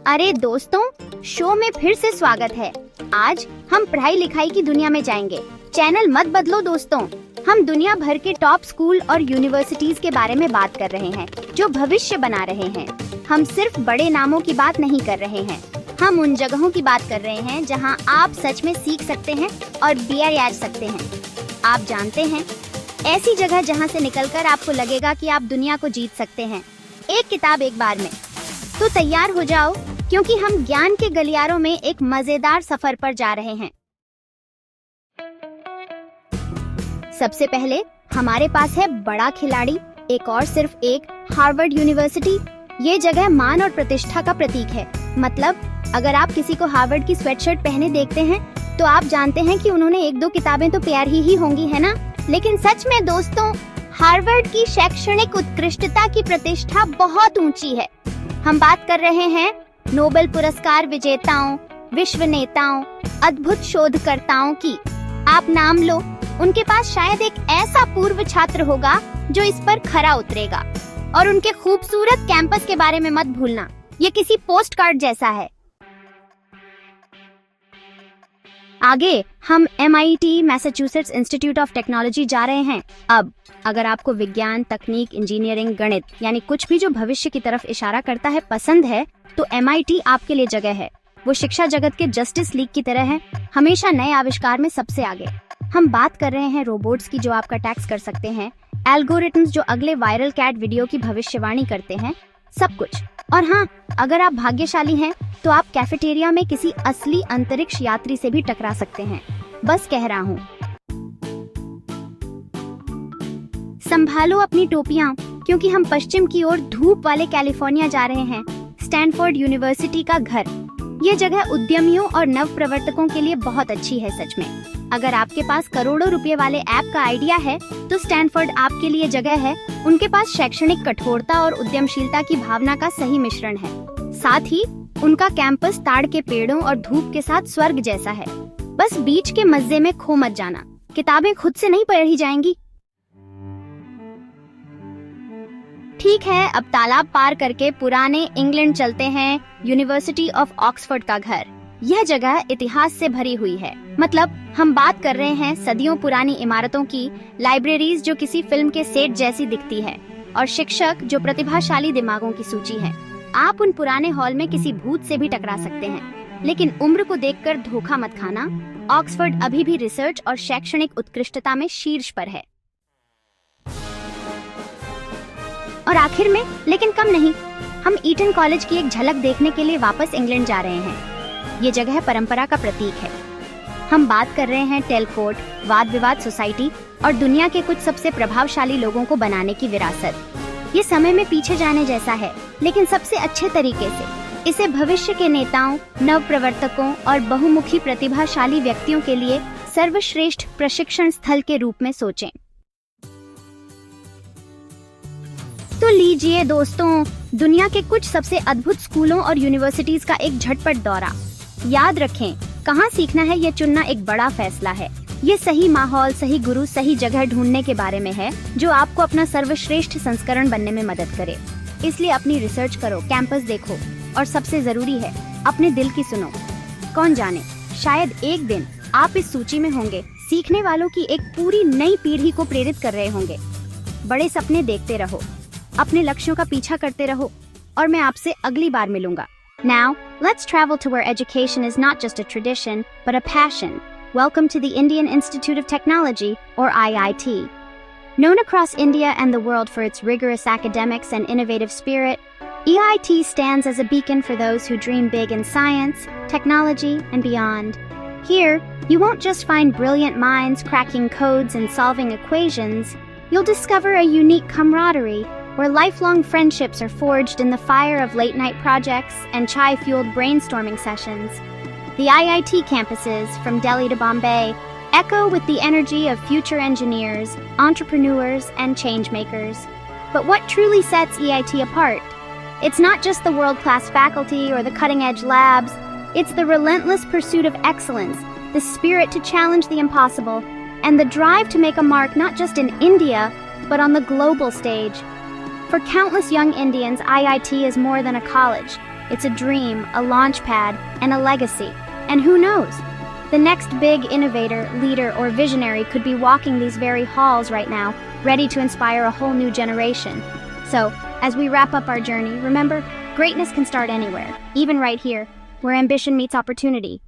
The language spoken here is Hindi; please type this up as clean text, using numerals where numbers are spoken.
अरे दोस्तों, शो में फिर से स्वागत है। आज हम पढ़ाई लिखाई की दुनिया में जाएंगे। चैनल मत बदलो दोस्तों। हम दुनिया भर के टॉप स्कूल और यूनिवर्सिटीज के बारे में बात कर रहे हैं जो भविष्य बना रहे हैं। हम सिर्फ बड़े नामों की बात नहीं कर रहे हैं, हम उन जगहों की बात कर रहे हैं जहां आप सच में सीख सकते हैं और बियर याद सकते हैं। आप जानते हैं, ऐसी जगह जहां से निकलकर आपको लगेगा कि आप दुनिया को जीत सकते हैं, एक किताब एक बार में। तो तैयार हो जाओ, क्योंकि हम ज्ञान के गलियारों में एक मजेदार सफर पर जा रहे हैं। सबसे पहले हमारे पास है बड़ा खिलाड़ी, एक और सिर्फ एक, हार्वर्ड यूनिवर्सिटी। ये जगह मान और प्रतिष्ठा का प्रतीक है। मतलब अगर आप किसी को हार्वर्ड की स्वेटशर्ट पहने देखते हैं तो आप जानते हैं कि उन्होंने एक दो किताबें तो प्यारी ही होंगी, है ना? लेकिन सच में दोस्तों, हार्वर्ड की शैक्षणिक उत्कृष्टता की प्रतिष्ठा बहुत ऊंची है। हम बात कर रहे हैं नोबेल पुरस्कार विजेताओं, विश्व नेताओं, अद्भुत शोधकर्ताओं की। आप नाम लो, उनके पास शायद एक ऐसा पूर्व छात्र होगा जो इस पर खरा उतरेगा। और उनके खूबसूरत कैंपस के बारे में मत भूलना, ये किसी पोस्ट कार्ड जैसा है। आगे हम MIT Massachusetts institute of technology जा रहे हैं। अब अगर आपको विज्ञान, तकनीक, इंजीनियरिंग, गणित यानी कुछ भी जो भविष्य की तरफ इशारा करता है पसंद है, तो MIT आपके लिए जगह है। वो शिक्षा जगत के जस्टिस लीग की तरह है, हमेशा नए आविष्कार में सबसे आगे। हम बात कर रहे हैं रोबोट्स की जो आपका टैक्स कर सकते हैं, एल्गोरिथम्स जो अगले वायरल कैट वीडियो की भविष्यवाणी करते हैं, सब कुछ। और हाँ, अगर आप भाग्यशाली हैं तो आप कैफेटेरिया में किसी असली अंतरिक्ष यात्री से भी टकरा सकते हैं। बस कह रहा हूँ। संभालो अपनी टोपियां, क्योंकि हम पश्चिम की ओर धूप वाले कैलिफोर्निया जा रहे हैं। स्टैनफोर्ड यूनिवर्सिटी का घर। ये जगह उद्यमियों और नव प्रवर्तकों के लिए बहुत अच्छी है सच में। अगर आपके पास करोड़ों रुपए वाले ऐप का आइडिया है तो स्टैनफोर्ड आपके लिए जगह है। उनके पास शैक्षणिक कठोरता और उद्यमशीलता की भावना का सही मिश्रण है। साथ ही उनका कैंपस ताड़ के पेड़ों और धूप के साथ स्वर्ग जैसा है। बस बीच के मजे में खो मत जाना, किताबें खुद से नहीं पढ़ी जाएंगी। ठीक है, अब तालाब पार करके पुराने इंग्लैंड चलते हैं। यूनिवर्सिटी ऑफ ऑक्सफोर्ड का घर। यह जगह इतिहास से भरी हुई है। मतलब हम बात कर रहे हैं सदियों पुरानी इमारतों की, लाइब्रेरीज जो किसी फिल्म के सेट जैसी दिखती है, और शिक्षक जो प्रतिभाशाली दिमागों की सूची है। आप उन पुराने हॉल में किसी भूत से भी टकरा सकते हैं, लेकिन उम्र को देखकर धोखा मत खाना। ऑक्सफोर्ड अभी भी रिसर्च और शैक्षणिक उत्कृष्टता में शीर्ष पर है। और आखिर में, लेकिन कम नहीं, हम ईटन कॉलेज की एक झलक देखने के लिए वापस इंग्लैंड जा रहे हैं। ये जगह परंपरा का प्रतीक है। हम बात कर रहे हैं टेलकोट, वाद विवाद सोसाइटी और दुनिया के कुछ सबसे प्रभावशाली लोगों को बनाने की विरासत। ये समय में पीछे जाने जैसा है, लेकिन सबसे अच्छे तरीके से। इसे भविष्य के नेताओं, नव प्रवर्तकों और बहुमुखी प्रतिभाशाली व्यक्तियों के लिए सर्वश्रेष्ठ प्रशिक्षण स्थल के रूप में सोचें। तो लीजिए दोस्तों, दुनिया के कुछ सबसे अद्भुत स्कूलों और यूनिवर्सिटीज का एक झटपट दौरा। याद रखें, कहाँ सीखना है ये चुनना एक बड़ा फैसला है। ये सही माहौल, सही गुरु, सही जगह ढूंढने के बारे में है जो आपको अपना सर्वश्रेष्ठ संस्करण बनने में मदद करे। इसलिए अपनी रिसर्च करो, कैंपस देखो, और सबसे जरूरी है, अपने दिल की सुनो। कौन जाने, शायद एक दिन आप इस सूची में होंगे, सीखने वालों की एक पूरी नई पीढ़ी को प्रेरित कर रहे होंगे। बड़े सपने देखते रहो, अपने लक्ष्यों का पीछा करते रहो, और मैं आपसे अगली बार मिलूंगा। Now, let's travel to where education is not just a tradition, but a passion. Welcome to the Indian Institute of Technology, or IIT. Known across India and the world for its rigorous academics and innovative spirit, EIT stands as a beacon for those who dream big in science, technology, and beyond. Here, you won't just find brilliant minds cracking codes and solving equations. You'll discover a unique camaraderie where lifelong friendships are forged in the fire of late-night projects and chai-fueled brainstorming sessions. The IIT campuses, from Delhi to Bombay, echo with the energy of future engineers, entrepreneurs, and change-makers. But what truly sets EIT apart? It's not just the world-class faculty or the cutting-edge labs. It's the relentless pursuit of excellence, the spirit to challenge the impossible, and the drive to make a mark not just in India, but on the global stage. For countless young Indians, IIT is more than a college. It's a dream, a launch pad, and a legacy. And who knows? The next big innovator, leader, or visionary could be walking these very halls right now, ready to inspire a whole new generation. So, as we wrap up our journey, remember, greatness can start anywhere, even right here, where ambition meets opportunity.